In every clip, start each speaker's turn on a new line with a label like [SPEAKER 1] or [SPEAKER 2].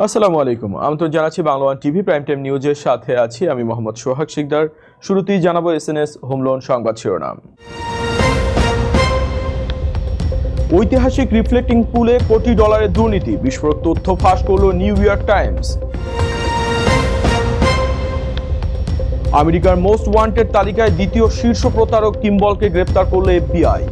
[SPEAKER 1] আসসালামু আলাইকুম। আমন্ত্রণ জানাচ্ছি Bangla one TV prime time নিউজের সাথে আছি আমি মোহাম্মদ সোহাগ শিকদার। শুরুতেই জানাবো এসএনএস হোম লোন সংবাদ শিরোনাম। ঐতিহাসিক রিফ্লেক্টিং পুলে কোটি ডলারের দুর্নীতি, বিস্ফোরক তথ্য ফাঁস করল নিউ ইয়র্ক টাইমস। আমেরিকার মোস্ট ওয়ান্টেড তালিকায় দ্বিতীয় শীর্ষ প্রতারক কিম্বলকে গ্রেপ্তার করল এফবিআই।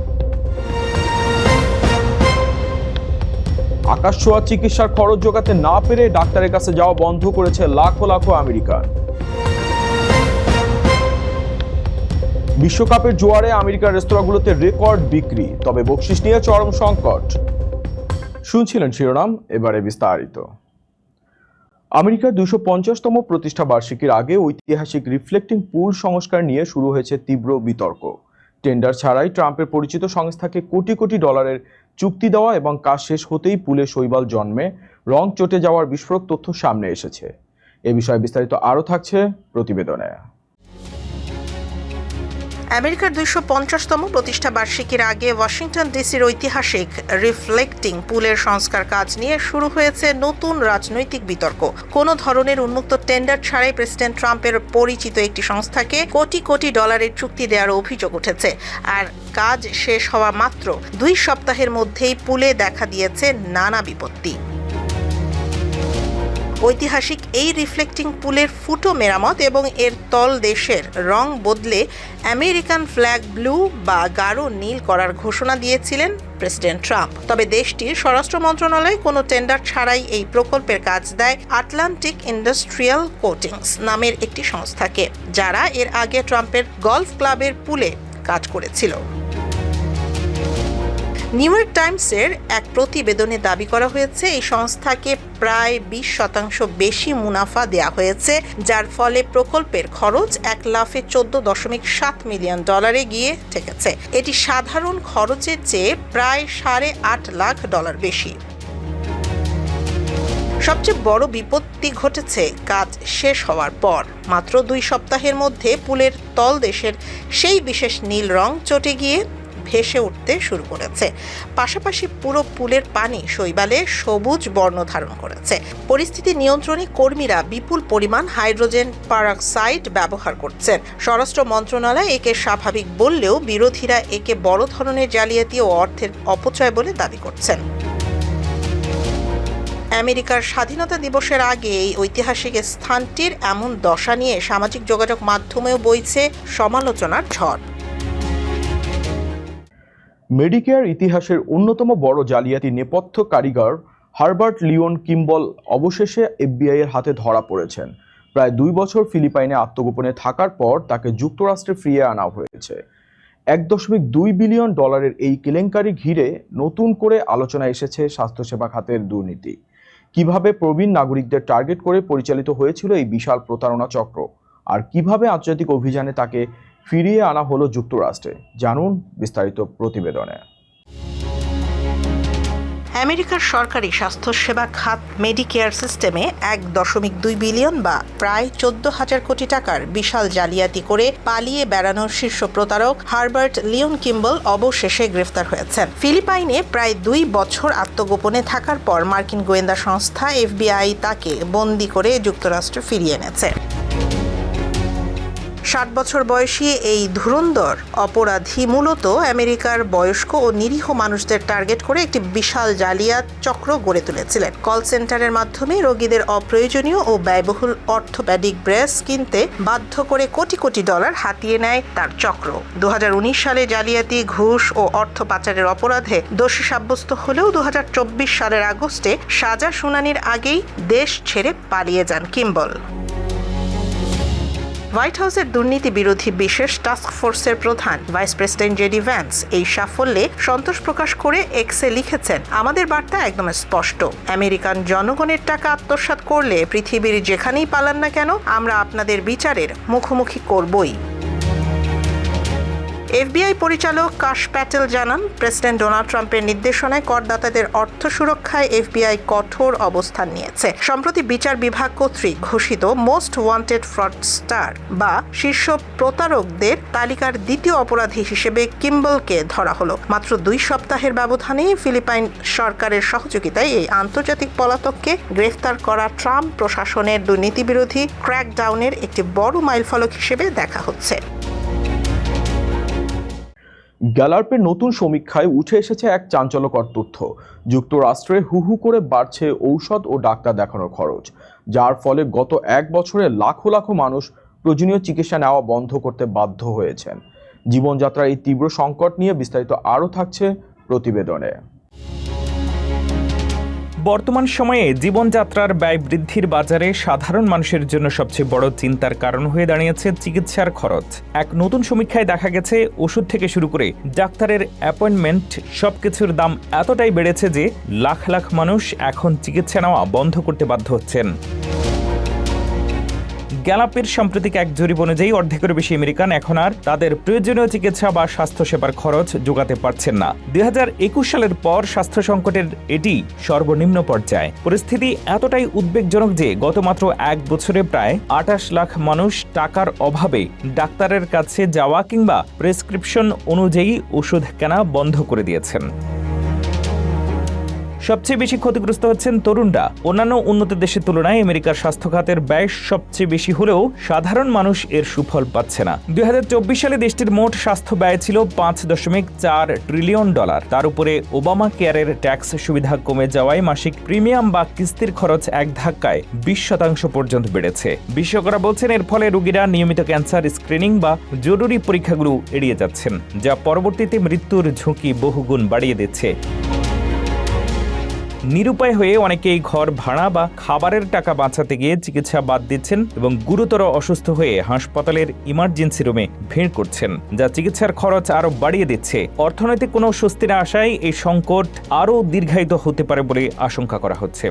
[SPEAKER 1] আকাশ ছোঁয়া চিকিৎসার খরচ জোগাতে না পেরে ডাক্তারের কাছে যাওয়া বন্ধ করেছে লাখো লাখো আমেরিকান। বিশ্বকাপের জোয়ারে আমেরিকার রেস্তোরাঁগুলোতে রেকর্ড বিক্রি, তবে বকশিশ নিয়ে চরম সংকট। শুনছিলেন শিরোনাম, এবারে বিস্তারিত। আমেরিকার 250তম প্রতিষ্ঠা বার্ষিকীর আগে ঐতিহাসিক রিফ্লেক্টিং পুল সংস্কার নিয়ে শুরু হয়েছে তীব্র বিতর্ক। টেন্ডার ছাড়াই ট্রাম্পের পরিচিত সংস্থাকে কোটি কোটি ডলারের চুক্তি দেওয়া এবং কাজ শেষ হতেই পুলে শৈবাল জন্মে রং চটে যাওয়ার বিস্ফোরক তথ্য সামনে এসেছে। এ বিষয়ে বিস্তারিত আরও থাকছে প্রতিবেদনে।
[SPEAKER 2] আমেরিকার 250তম প্রতিষ্ঠা বার্ষিকীর আগে ওয়াশিংটন ডিসির ঐতিহাসিক রিফ্লেক্টিং পুলের সংস্কার কাজ নিয়ে শুরু হয়েছে নতুন রাজনৈতিক বিতর্ক। কোনো ধরনের উন্মুক্ত টেন্ডার ছাড়াই প্রেসিডেন্ট ট্রাম্পের পরিচিত একটি সংস্থাকে কোটি কোটি ডলারের চুক্তি দেওয়ার অভিযোগ উঠেছে। আর কাজ শেষ হওয়া মাত্র 2 সপ্তাহের মধ্যেই পুলে দেখা দিয়েছে নানা বিপত্তি। ঐতিহাসিক এই রিফ্লেক্টিং পুলের ফুটো মেরামত এবং এর তল দেশের রং বদলে আমেরিকান ফ্ল্যাগ ব্লু বা গাঢ় নীল করার ঘোষণা দিয়েছিলেন প্রেসিডেন্ট ট্রাম্প। তবে দেশটির স্বরাষ্ট্র মন্ত্রণালয় কোনো টেন্ডার ছাড়াই এই প্রকল্পের কাজ দেয় আটলান্টিক ইন্ডাস্ট্রিয়াল কোটিংস নামের একটি সংস্থাকে, যারা এর আগে ট্রাম্পের গলফ ক্লাবের পুলে কাজ করেছিল। নিউ ইয়র্ক টাইমসের এক প্রতিবেদনে দাবি করা হয়েছে এই সংস্থাকে প্রায় 20% বেশি মুনাফা দেয়া হয়েছে, যার ফলে প্রকল্পের খরচ 1,14.7 মিলিয়ন ডলারে গিয়ে ঠেকেছে। এটি সাধারণ খরচের চেয়ে প্রায় $8.5 লাখ বেশি। সবচেয়ে বড় বিপত্তি ঘটেছে কাজ শেষ হওয়ার পর। মাত্র 2 সপ্তাহের মধ্যে পুলের তল দেশের সেই বিশেষ নীল রং চটে গিয়ে ভেসে উঠতে শুরু করেছে। পাশাপাশি পুরো পুলের পানি শৈবালে সবুজ বর্ণ ধারণ করেছে। পরিস্থিতি নিয়ন্ত্রণে কর্মীরা বিপুল পরিমাণ হাইড্রোজেন পারঅক্সাইড ব্যবহার করছেন। স্বরাষ্ট্র মন্ত্রণালয় একে স্বাভাবিক বললেও বিরোধীরা একে বড় ধরনের জালিয়াতি ও অর্থের অপচয় বলে দাবি করছেন। আমেরিকার স্বাধীনতা দিবসের আগে এই ঐতিহাসিক স্থানটির এমন দশা নিয়ে সামাজিক যোগাযোগ মাধ্যমেও বইছে সমালোচনার ঝড়।
[SPEAKER 1] মেডিকেয়ার ইতিহাসের অন্যতম বড় জালিয়াতি নেপথ্য কারিগর হারবার্ট লিওন কিম্বল অবশেষে এফবিআই এর হাতে ধরা পড়েছেন। প্রায় 2 বছর ফিলিপাইনে আত্মগোপনে থাকার পর তাকে যুক্তরাষ্ট্রে ফিরিয়ে আনা হয়েছে। $1.2 বিলিয়ন এই কেলেঙ্কারি ঘিরে নতুন করে আলোচনা এসেছে স্বাস্থ্যসেবা খাতের দুর্নীতি। কিভাবে প্রবীণ নাগরিকদের টার্গেট করে পরিচালিত হয়েছিল এই বিশাল প্রতারণা চক্র, আর কিভাবে আন্তর্জাতিক অভিযানে তাকে ফিরিয়ে আনা হলো যুক্তরাষ্ট্রে, জানুন বিস্তারিত প্রতিবেদনে।
[SPEAKER 2] আমেরিকার সরকারি স্বাস্থ্যসেবা খাত মেডিকেয়ার সিস্টেমে $1.2 বিলিয়ন বা প্রায় 14,000 কোটি টাকার বিশাল জালিয়াতি করে পালিয়ে বেড়ানোর শীর্ষ প্রতারক হারবার্ট লিওন কিম্বল অবশেষে গ্রেফতার হয়েছেন। ফিলিপাইনে প্রায় 2 বছর আত্মগোপনে থাকার পর মার্কিন গোয়েন্দা সংস্থা এফবিআই তাকে বন্দী করে যুক্তরাষ্ট্রে ফিরিয়ে এনেছে। 60 বছর বয়সী এই ধুরন্ধর অপরাধী মূলত আমেরিকার বয়স্ক ও নিরীহ মানুষদের টার্গেট করে একটি বিশাল জালিয়াত চক্র গড়ে তুলেছিলেন। কল সেন্টারের মাধ্যমে রোগীদের অপ্রয়োজনীয় ও ব্যয়বহুল অর্থোপেডিক ব্রেস কিনতে বাধ্য করে কোটি কোটি ডলার হাতিয়ে নেয় তার চক্র। 2019 সালে জালিয়াতি, ঘুষ ও অর্থ পাচারের অপরাধে দোষী সাব্যস্ত হলেও 2024 সালের আগস্টে সাজা শুনানির আগেই দেশ ছেড়ে পালিয়ে যান কিম্বল। হোয়াইট হাউসের দুর্নীতি বিরোধী বিশেষ টাস্ক ফোর্সের প্রধান ভাইস প্রেসিডেন্ট জেডি ভ্যান্স এই সাফল্যে সন্তোষ প্রকাশ করে এক্সে লিখেছেন, আমাদের বার্তা একদম স্পষ্ট, আমেরিকান জনগণের টাকা আত্মসাৎ করলে পৃথিবীর যেখানেই পালান না কেন আমরা আপনাদের বিচারের মুখোমুখি করবই। এফবিআই পরিচালক কাশ প্যাটেল জানান, প্রেসিডেন্ট ডোনাল্ড ট্রাম্পের নির্দেশনায় করদাতাদের অর্থ সুরক্ষায় এফবিআই কঠোর অবস্থান নিয়েছে। সম্প্রতি বিচার বিভাগ কর্তৃক ঘোষিত মোস্ট ওয়ান্টেড ফ্রডস্টার বা শীর্ষ প্রতারকদের তালিকার দ্বিতীয় অপরাধী হিসেবে কিম্বলকে ধরা হলো। মাত্র 2 সপ্তাহের ব্যবধানে ফিলিপাইন সরকারের সহযোগিতায় এই আন্তর্জাতিক পলাতককে গ্রেফতার করা ট্রাম্প প্রশাসনের দুর্নীতিবিরোধী ক্র্যাকডাউনের একটি বড় মাইলফলক হিসেবে দেখা হচ্ছে।
[SPEAKER 1] গ্যালার্পের নতুন সমীক্ষায় উঠে এসেছে এক চাঞ্চল্যকর তথ্য। যুক্তরাষ্ট্রে হু করে বাড়ছে ঔষধ ও ডাক্তার দেখানোর খরচ, যার ফলে গত 1 বছরে লাখো লাখো মানুষ প্রয়োজনীয় চিকিৎসা নেওয়া বন্ধ করতে বাধ্য হয়েছেন। জীবনযাত্রার এই তীব্র সংকট নিয়ে বিস্তারিত আরও থাকছে প্রতিবেদনে।
[SPEAKER 3] বর্তমান সময়ে জীবনযাত্রার ব্যয় বৃদ্ধির বাজারে সাধারণ মানুষের জন্য সবচেয়ে বড় চিন্তার কারণ হয়ে দাঁড়িয়েছে চিকিৎসার খরচ। এক নতুন সমীক্ষায় দেখা গেছে, ওষুধ থেকে শুরু করে ডাক্তারের অ্যাপয়েন্টমেন্ট সবকিছুর দাম এতটাই বেড়েছে যে লাখ লাখ মানুষ এখন চিকিৎসা নেওয়া বন্ধ করতে বাধ্য হচ্ছেন। গ্যালাপের সাম্প্রতিক এক জরিপ অনুযায়ী অর্ধেকের বেশি আমেরিকান এখন আর তাদের প্রয়োজনীয় চিকিৎসা বা স্বাস্থ্যসেবার খরচ জোগাতে পারছেন না। 2021 সালের পর স্বাস্থ্য সংকটের এটি সর্বনিম্ন পর্যায়ে। পরিস্থিতি এতটাই উদ্বেগজনক যে গত মাত্র 1 বছরে প্রায় 28 লাখ মানুষ টাকার অভাবে ডাক্তারের কাছে যাওয়া কিংবা প্রেসক্রিপশন অনুযায়ী ওষুধ কেনা বন্ধ করে দিয়েছেন। সবচেয়ে বেশি ক্ষতিগ্রস্ত হচ্ছেন তরুণরা। অন্যান্য উন্নত দেশের তুলনায় আমেরিকার স্বাস্থ্য খাতের ব্যয় সবচেয়ে বেশি হলেও সাধারণ মানুষ এর সুফল পাচ্ছে না। 2024 সালে দেশটির মোট স্বাস্থ্য ব্যয় ছিল $5.4 ট্রিলিয়ন। তার উপরে ওবামা কেয়ারের ট্যাক্স সুবিধা কমে যাওয়ায় মাসিক প্রিমিয়াম বা কিস্তির খরচ এক ধাক্কায় 20% পর্যন্ত বেড়েছে। বিশেষজ্ঞরা বলছেন, এর ফলে রোগীরা নিয়মিত ক্যান্সার স্ক্রিনিং বা জরুরি পরীক্ষাগুলো এড়িয়ে যাচ্ছেন, যা পরবর্তীতে মৃত্যুর ঝুঁকি বহুগুণ বাড়িয়ে দিচ্ছে। নিরুপায় হয়ে অনেকেই ঘর ভাড়া বা খাবারের টাকা বাঁচাতে গিয়ে চিকিৎসা বাদ দিচ্ছেন এবং গুরুতর অসুস্থ হয়ে হাসপাতালের ইমার্জেন্সি রুমে ভিড় করছেন, যা চিকিৎসার খরচ আরও বাড়িয়ে দিচ্ছে। অর্থনৈতিক কোনো স্বস্তি না আসায় এই সংকট আরও দীর্ঘায়িত হতে পারে বলে আশঙ্কা করা হচ্ছে।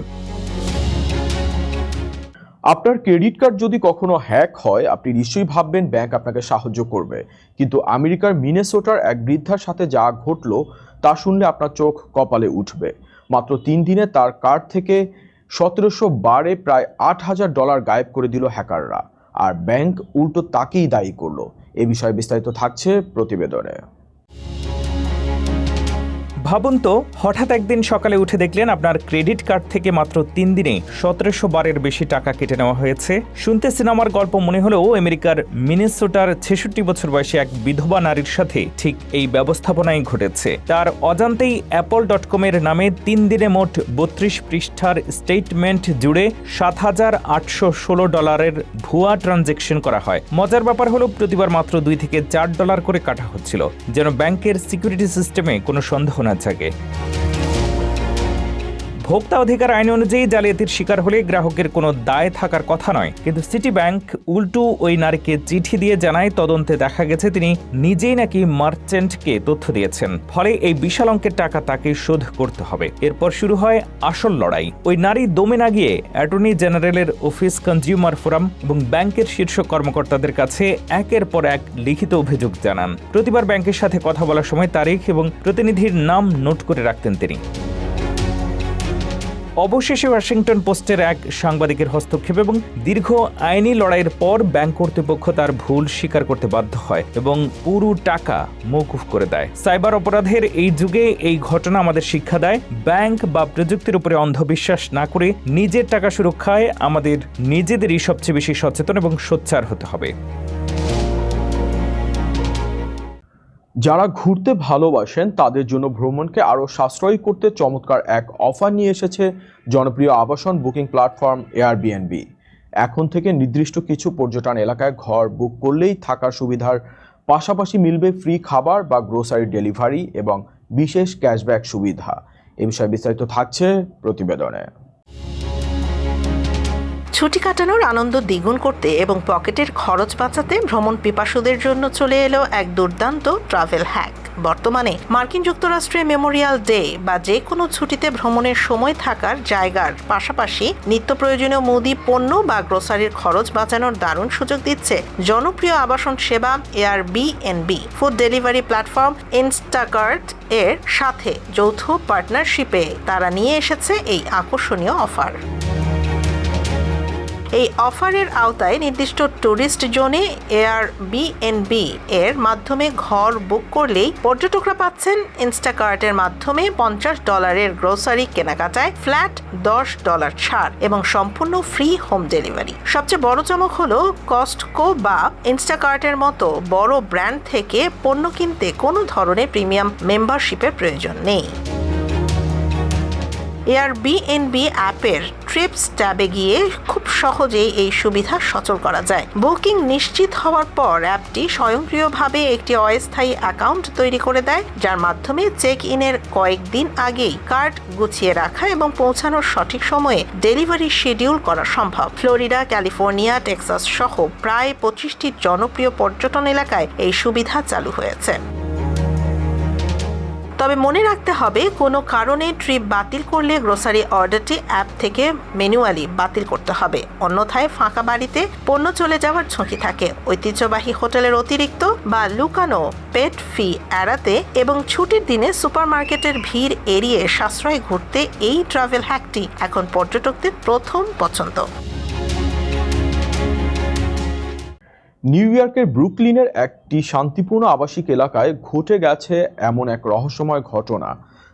[SPEAKER 1] আপনার ক্রেডিট কার্ড যদি কখনো হ্যাক হয়, আপনি নিশ্চয়ই ভাববেন ব্যাংক আপনাকে সাহায্য করবে। কিন্তু আমেরিকার মিনেসোটার এক বৃদ্ধার সাথে যা ঘটলো তা শুনলে আপনার চোখ কপালে উঠবে। মাত্র 3 দিনে তার কার্ড থেকে 1700 বারে প্রায় $8,000 গায়েব করে দিল হ্যাকাররা, আর ব্যাংক উল্টো তাকেই দায়ী করলো। এ বিষয়ে বিস্তারিত থাকছে প্রতিবেদনে।
[SPEAKER 3] ভাবুন তো, হঠাৎ একদিন সকালে উঠে দেখলেন আপনার ক্রেডিট কার্ড থেকে মাত্র 3 দিনে 1700 বারের বেশি টাকা কেটে নেওয়া হয়েছে। শুনতে সিনেমার গল্প মনে হলেও আমেরিকার মিনেসোটার 66 বছর বয়সী এক বিধবা নারীর সাথে ঠিক এই ব্যবস্থাপনাই ঘটেছে। তার অজান্তেই apple.com-এর নামে 3 দিনে মোট 32 পৃষ্ঠার স্টেটমেন্ট জুড়ে $7,816 ভুয়া ট্রানজ্যাকশন করা হয়। মজার ব্যাপার হলো, প্রতিবার মাত্র $2 থেকে $4 করে কাটা হচ্ছিল, যেন ব্যাংকের সিকিউরিটি সিস্টেমে কোনো সন্দেহ না জাগে। ভোক্তা অধিকার আইন অনুযায়ী জালিয়াতির শিকার হলে গ্রাহকের কোনো দায় থাকার কথা নয়, কিন্তু সিটি ব্যাংক উল্টো ওই নারীকে চিঠি দিয়ে জানায় তদন্তে দেখা গেছে তিনি নিজেই নাকি মার্চেন্টকে তথ্য দিয়েছেন। ফলে এই বিশাল অঙ্কের টাকা তাকে শোধ করতে হবে। এরপর শুরু হয় আসল লড়াই। ওই নারী দমে না গিয়ে অ্যাটর্নি জেনারেলের অফিস, কনজিউমার ফোরাম এবং ব্যাংকের শীর্ষ কর্মকর্তাদের কাছে একের পর এক লিখিত অভিযোগ জানান। প্রতিবার ব্যাংকের সাথে কথা বলার সময় তারিখ এবং প্রতিনিধির নাম নোট করে রাখতেন তিনি। অবশেষে ওয়াশিংটন পোস্টের এক সাংবাদিকের হস্তক্ষেপ এবং দীর্ঘ আইনি লড়াইয়ের পর ব্যাংক কর্তৃপক্ষ তার ভুল স্বীকার করতে বাধ্য হয় এবং পুরো টাকা মওকুফ করে দেয়। সাইবার অপরাধের এই যুগে এই ঘটনা আমাদের শিক্ষা দেয়, ব্যাংক বা প্রযুক্তির উপরে অন্ধবিশ্বাস না করে নিজের টাকা সুরক্ষায় আমাদের নিজেদেরই সবচেয়ে বেশি সচেতন এবং সোচ্চার হতে হবে।
[SPEAKER 1] যারা ঘুরতে ভালোবাসেন তাদের জন্য ভ্রমণকে আরও সাশ্রয়ী করতে চমৎকার এক অফার নিয়ে এসেছে জনপ্রিয় আবাসন বুকিং প্ল্যাটফর্ম এয়ারবিএনবি। এখন থেকে নির্দিষ্ট কিছু পর্যটন এলাকায় ঘর বুক করলেই থাকার সুবিধার পাশাপাশি মিলবে ফ্রি খাবার বা গ্রোসারি ডেলিভারি এবং বিশেষ ক্যাশব্যাক সুবিধা। এ বিষয়ে বিস্তারিত থাকছে প্রতিবেদনে।
[SPEAKER 2] ছুটি কাটানোর আনন্দ দ্বিগুণ করতে এবং পকেটের খরচ বাঁচাতে ভ্রমণ পিপাসুদের জন্য চলে এলো এক দুর্দান্ত ট্রাভেল হ্যাক। বর্তমানে মার্কিন যুক্তরাষ্ট্রে মেমোরিয়াল ডে বা যে কোনো ছুটিতে ভ্রমণের সময় থাকার জায়গার পাশাপাশি নিত্য প্রয়োজনীয় মুদি পণ্য বা গ্রোসারির খরচ বাঁচানোর দারুণ সুযোগ দিচ্ছে জনপ্রিয় আবাসন সেবা Airbnb. Food delivery platform Instacart এর সাথে যৌথ পার্টনারশিপে তারা নিয়ে এসেছে এই আকর্ষণীয় অফার। এই অফারের আওতায় নির্দিষ্ট টুরিস্ট জোনে এয়ারবিএনবি এর মাধ্যমে ঘর বুক করলেই পর্যটকরা পাচ্ছেন ইনস্টাকার্টের মাধ্যমে $50 গ্রোসারি কেনাকাটায় ফ্ল্যাট $10 ছাড় এবং সম্পূর্ণ ফ্রি হোম ডেলিভারি। সবচেয়ে বড় চমক হলো কস্টকো বা ইনস্টাকার্টের মতো বড় ব্র্যান্ড থেকে পণ্য কিনতে কোনো ধরনের প্রিমিয়াম মেম্বারশিপের প্রয়োজন নেই। এয়ারবিএনবি অ্যাপের ট্রিপস ট্যাবে গিয়ে খুব সহজেই এই সুবিধা সচল করা যায়। বুকিং নিশ্চিত হওয়ার পর অ্যাপটি স্বয়ংক্রিয়ভাবে একটি অস্থায়ী অ্যাকাউন্ট তৈরি করে দেয়, যার মাধ্যমে চেক ইনের কয়েকদিন আগেই কার্ড গুছিয়ে রাখা এবং পৌঁছানোর সঠিক সময়ে ডেলিভারি শিডিউল করা সম্ভব। ফ্লোরিডা, ক্যালিফোর্নিয়া, টেক্সাস সহ প্রায় 25টি জনপ্রিয় পর্যটন এলাকায় এই সুবিধা চালু হয়েছে। তবে মনে রাখতে হবে, কোনো কারণে ট্রিপ বাতিল করলে গ্রোসারি অর্ডারটি অ্যাপ থেকে ম্যানুয়ালি বাতিল করতে হবে, অন্যথায় ফাঁকা বাড়িতে পণ্য চলে যাওয়ার ঝুঁকি থাকে। ঐতিহ্যবাহী হোটেলের অতিরিক্ত বা লুকানো পেট ফি এড়াতে এবং ছুটির দিনে সুপারমার্কেটের ভিড় এড়িয়ে সাশ্রয় ঘুরতে এই ট্রাভেল হ্যাকটি এখন পর্যটকদের প্রথম পছন্দ।
[SPEAKER 1] নিউ ইয়র্কের ব্রুকলিনের একটি শান্তিপূর্ণ আবাসিক এলাকায় ঘটে গেছে এমন এক রহস্যময় ঘটনা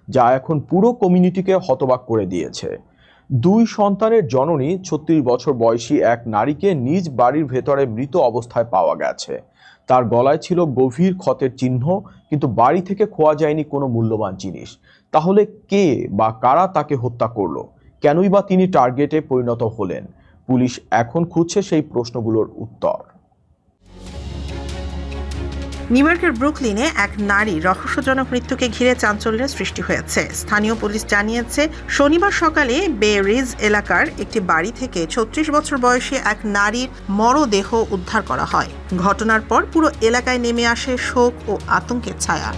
[SPEAKER 1] যা এখন পুরো কমিউনিটিকে হতবাক করে দিয়েছে। 2 সন্তানের জননী 36 বছর বয়সী এক নারীকে নিজ বাড়ির ভেতরে মৃত অবস্থায় পাওয়া গেছে। তার গলায় ছিল গভীর ক্ষতের চিহ্ন, কিন্তু বাড়ি থেকে খোয়া যায়নি কোনো মূল্যবান জিনিস। তাহলে কে বা কারা তাকে হত্যা করলো? কেনই বা তিনি টার্গেটে পরিণত হলেন? পুলিশ এখন খুঁজছে সেই প্রশ্নগুলোর উত্তর।
[SPEAKER 2] নিউ ইয়র্কের ব্রুকলিনে এক নারী রহস্যজনক মৃত্যুকে ঘিরে চাঞ্চল্যের সৃষ্টি হয়েছে। স্থানীয় পুলিশ জানিয়েছে, শনিবার সকালে বে রিজ এলাকার একটি বাড়ি থেকে 36 বছর বয়সী এক নারীর মরদেহ উদ্ধার করা হয়। ঘটনার পর পুরো এলাকায় নেমে আসে শোক ও আতঙ্কের ছায়া।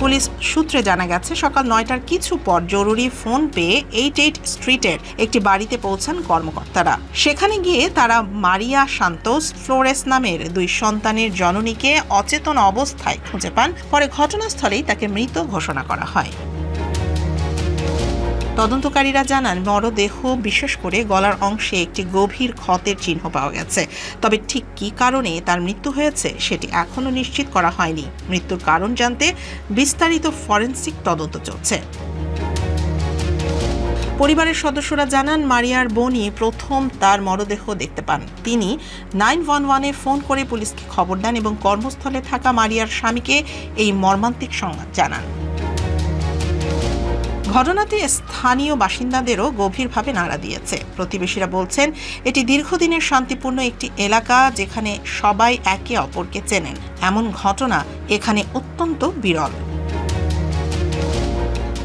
[SPEAKER 2] পুলিশ সূত্রে জানা গেছে, সকাল 9টার কিছু পর জরুরি ফোন পেয়ে 88 স্ট্রিটের একটি বাড়িতে পৌঁছান কর্মকর্তারা। সেখানে গিয়ে তারা মারিয়া সান্তোস ফ্লোরেস নামের 2 সন্তানের জননীকে অচেতন অবস্থায় খুঁজে পান। পরে ঘটনাস্থলেই তাকে মৃত ঘোষণা করা হয়। তদন্তকারীরা জানান, মরদেহ বিশেষ করে গলার অংশে একটি গভীর ক্ষতের চিহ্ন পাওয়া গেছে। তবে ঠিক কী কারণে তার মৃত্যু হয়েছে সেটি এখনও নিশ্চিত করা হয়নি। মৃত্যুর কারণ জানতে বিস্তারিত ফরেনসিক তদন্ত চলছে। পরিবারের সদস্যরা জানান, মারিয়ার বোনই প্রথম তার মরদেহ দেখতে পান। তিনি 911-এ ফোন করে পুলিশকে খবর দেন এবং কর্মস্থলে থাকা মারিয়ার স্বামীকে এই মর্মান্তিক সংবাদ জানান। ঘটনাটি স্থানীয় বাসিন্দাদেরও গভীরভাবে নাড়া দিয়েছে। প্রতিবেশীরা বলছেন, এটি দীর্ঘদিনের শান্তিপূর্ণ একটি এলাকা যেখানে সবাই একে অপরকে চেনেন। এমন ঘটনা এখানে অত্যন্ত বিরল।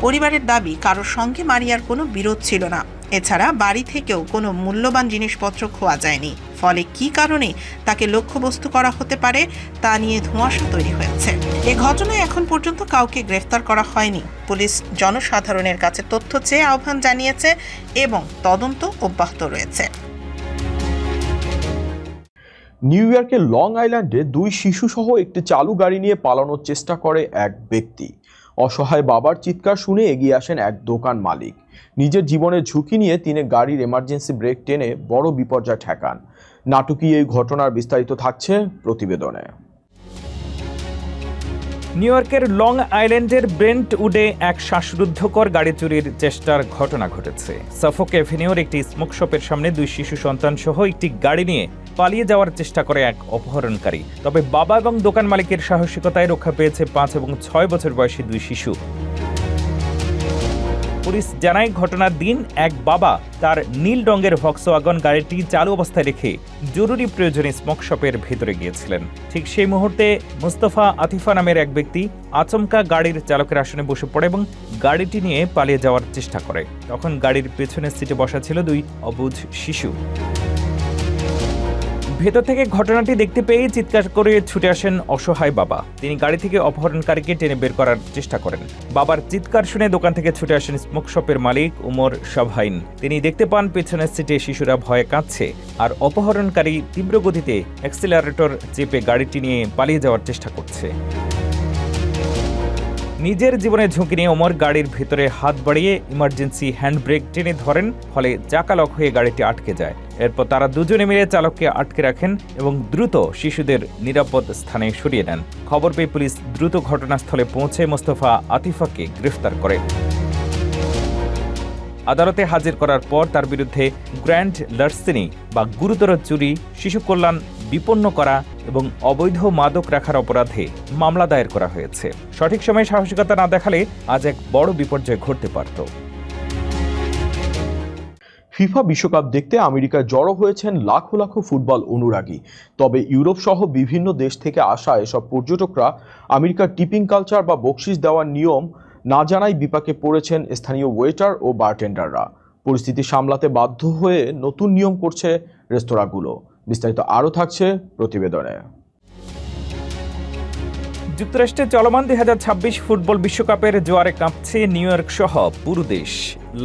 [SPEAKER 2] পরিবারের দাবি, কারোর সঙ্গে মারিয়ার কোনো বিরোধ ছিল না। এছাড়া বাড়ি থেকেও কোনো মূল্যবান জিনিসপত্র খোয়া যায়নি। ফলে কী কারণে তাকে লক্ষ্যবস্তু করা হতে পারে তা নিয়ে ধোঁয়াশা তৈরি হয়েছে। এ ঘটনায় এখন পর্যন্ত কাউকে গ্রেফতার করা হয়নি। পুলিশ জনসাধারণের কাছে তথ্য চেয়ে আহ্বান জানিয়েছে এবং তদন্ত অব্যাহত রয়েছে।
[SPEAKER 1] নিউ ইয়র্কের লং আইল্যান্ডে 2 শিশুসহ একটি চালু গাড়ি নিয়ে পালানোর চেষ্টা করে এক ব্যক্তি। অসহায় বাবার চিৎকার শুনে এগিয়ে আসেন এক দোকান মালিক। নিজের জীবনের ঝুঁকি নিয়ে তিনি গাড়ির এমার্জেন্সি ব্রেক টেনে বড় বিপর্যয় ঠেকান। নাটকীয় এই ঘটনার বিস্তারিত থাকছে প্রতিবেদনে।
[SPEAKER 3] নিউ ইয়র্কের লং আইল্যান্ডের ব্রেন্টউডে এক শ্বাসরুদ্ধকর গাড়ি চুরির চেষ্টার ঘটনা ঘটেছে। সাফোক এভিনিউর একটি স্মোক শপের সামনে 2 শিশু সন্তান সহ একটি গাড়ি নিয়ে পালিয়ে যাওয়ার চেষ্টা করে এক অপহরণকারী। তবে বাবা এবং দোকান মালিকের সাহসিকতায় রক্ষা পেয়েছে 5 এবং 6 বছর বয়সী 2 শিশু। পুলিশ জানায়, ঘটনার দিন এক বাবা তার নীল রঙের ভক্সওয়াগন গাড়িটি চালু অবস্থায় রেখে জরুরি প্রয়োজনে স্মোক শপের ভেতরে গিয়েছিলেন। ঠিক সেই মুহূর্তে মুস্তফা আতিফা নামের এক ব্যক্তি আচমকা গাড়ির চালকের আসনে বসে পড়ে এবং গাড়িটি নিয়ে পালিয়ে যাওয়ার চেষ্টা করে। তখন গাড়ির পেছনের সিটে বসা ছিল 2 অবুঝ শিশু। ভেতর থেকে ঘটনাটি দেখতে পেয়ে চিৎকার করে ছুটে আসেন অসহায় বাবা। তিনি গাড়ি থেকে অপহরণকারীকে টেনে বের করার চেষ্টা করেন। বাবার চিৎকার শুনে দোকান থেকে ছুটে আসেন স্মোক শপের মালিক উমর শাবহাইন। তিনি দেখতে পান পেছনের সিটে শিশুরা ভয়ে কাঁদছে আর অপহরণকারী তীব্র গতিতে অ্যাক্সিলারেটর চেপে গাড়িটি নিয়ে পালিয়ে যাওয়ার চেষ্টা করছে। নিজের জীবনের ঝুঁকি নিয়ে ওমর গাড়ির ভেতরে হাত বাড়িয়ে ইমার্জেন্সি হ্যান্ডব্রেক টেনে ধরেন, ফলে চাকা লক হয়ে গাড়িটি আটকে যায়। এরপর তারা দুজনে মিলে চালককে আটকে রাখেন এবং দ্রুত শিশুদের নিরাপদ স্থানে সরিয়ে নেন। খবর পেয়ে পুলিশ দ্রুত ঘটনাস্থলে পৌঁছে মোস্তফা আতিফাকে গ্রেফতার করে। আদালতে হাজির করার পর তার বিরুদ্ধে গ্র্যান্ড লার্সেনি বা গুরুতর চুরি, শিশু কল্যাণ বিপন্ন করা এবং অবৈধ মাদক রাখার অপরাধে মামলা দায়ের করা হয়েছে। সঠিক সময়ে সাহসিকতা না দেখালে আজ এক বড় বিপর্যয় ঘটতে পারত।
[SPEAKER 1] ফিফা বিশ্বকাপ দেখতে আমেরিকায় জড়ো হয়েছেন লাখো লাখো ফুটবল অনুরাগী। তবে ইউরোপ সহ বিভিন্ন দেশ থেকে আসা এসব পর্যটকরা আমেরিকার টিপিং কালচার বা বকশিস দেওয়ার নিয়ম না জানাই বিপাকে পড়েছেন স্থানীয় ওয়েটার ও বারটেন্ডাররা। পরিস্থিতি সামলাতে বাধ্য হয়ে নতুন নিয়ম করছে রেস্তোরাঁগুলো। বিস্তারিত আরও থাকছে প্রতিবেদনে।
[SPEAKER 3] যুক্তরাষ্ট্রে চলমান 2026 ফুটবল বিশ্বকাপের জোয়ারে কাঁপছে নিউ ইয়র্ক সহ পুরো দেশ।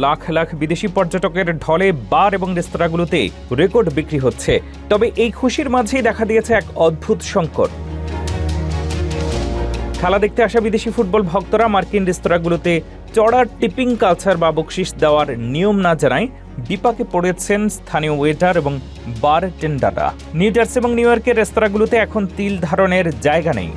[SPEAKER 3] লাখ লাখ বিদেশি পর্যটকের ঢলে বার এবং রেস্তোরাঁগুলোতে রেকর্ড বিক্রি হচ্ছে। তবে এই খুশির মাঝেই দেখা দিয়েছে এক অদ্ভুত সংকট। খেলা দেখতে আসা বিদেশি ফুটবল ভক্তরা মার্কিন রেস্তোরাঁগুলোতে চড়া টিপিং কালচার বা বকশিস দেওয়ার নিয়ম না জানায় বিপাকে পড়েছেন স্থানীয় ওয়েটার এবং বারটেন্ডাররা। নিউ জার্সি এবং নিউ ইয়র্কের রেস্তোরাঁগুলোতে এখন তিল ধারণের জায়গা নেই।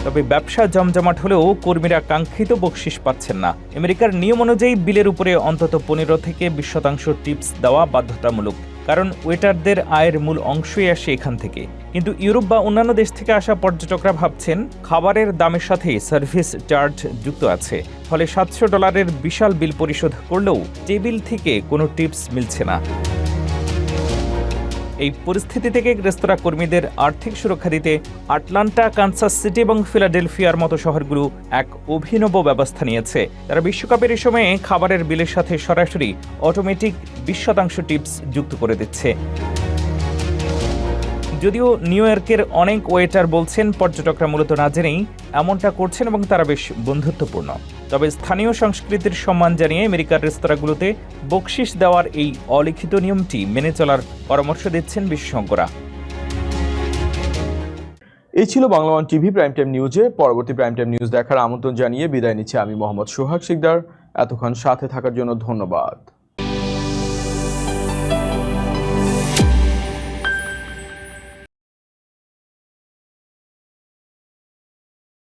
[SPEAKER 3] তবে ব্যবসা জমজমাট হলেও কর্মীরা কাঙ্ক্ষিত বকশিস পাচ্ছেন না। আমেরিকার নিয়ম অনুযায়ী বিলের উপরে অন্তত 15 থেকে 20% টিপস দেওয়া বাধ্যতামূলক, কারণ ওয়েটারদের আয়ের মূল অংশই আসে এখান থেকে। কিন্তু ইউরোপ বা অন্যান্য দেশ থেকে আসা পর্যটকরা ভাবছেন খাবারের দামের সাথে সার্ভিস চার্জ যুক্ত আছে, ফলে $700 বিশাল বিল পরিশোধ করলেও টেবিল থেকে কোনো টিপস মিলছে না। এই পরিস্থিতি থেকে রেস্তোরাঁ কর্মীদের আর্থিক সুরক্ষা দিতে আটলান্টা, কানসাস সিটি এবং ফিলাডেলফিয়ার মতো শহরগুলো এক অভিনব ব্যবস্থা নিয়েছে। তারা বিশ্বকাপের এই সময়ে খাবারের বিলের সাথে সরাসরি অটোমেটিক 20% টিপস যুক্ত করে দিচ্ছে। যদিও নিউ ইয়র্কের অনেক ওয়েটার বলছেন পর্যটকরা মূলত না জেনেই এমনটা করছেন এবং তারা বেশ বন্ধুত্বপূর্ণ। তবে স্থানীয় সংস্কৃতির সম্মান জানিয়ে আমেরিকার রেস্তোরাঁগুলোতে বকশিস দেওয়ার এই অলিখিত নিয়মটি মেনে চলার পরামর্শ দিচ্ছেন বিশেষজ্ঞরা।
[SPEAKER 1] এই ছিল Bangla one TV prime time নিউজে। পরবর্তী প্রাইম টাইম নিউজ দেখার আমন্ত্রণ জানিয়ে বিদায় নিচ্ছি আমি মোহাম্মদ সোহাগ শিকদার। এতক্ষণ সাথে থাকার জন্য ধন্যবাদ।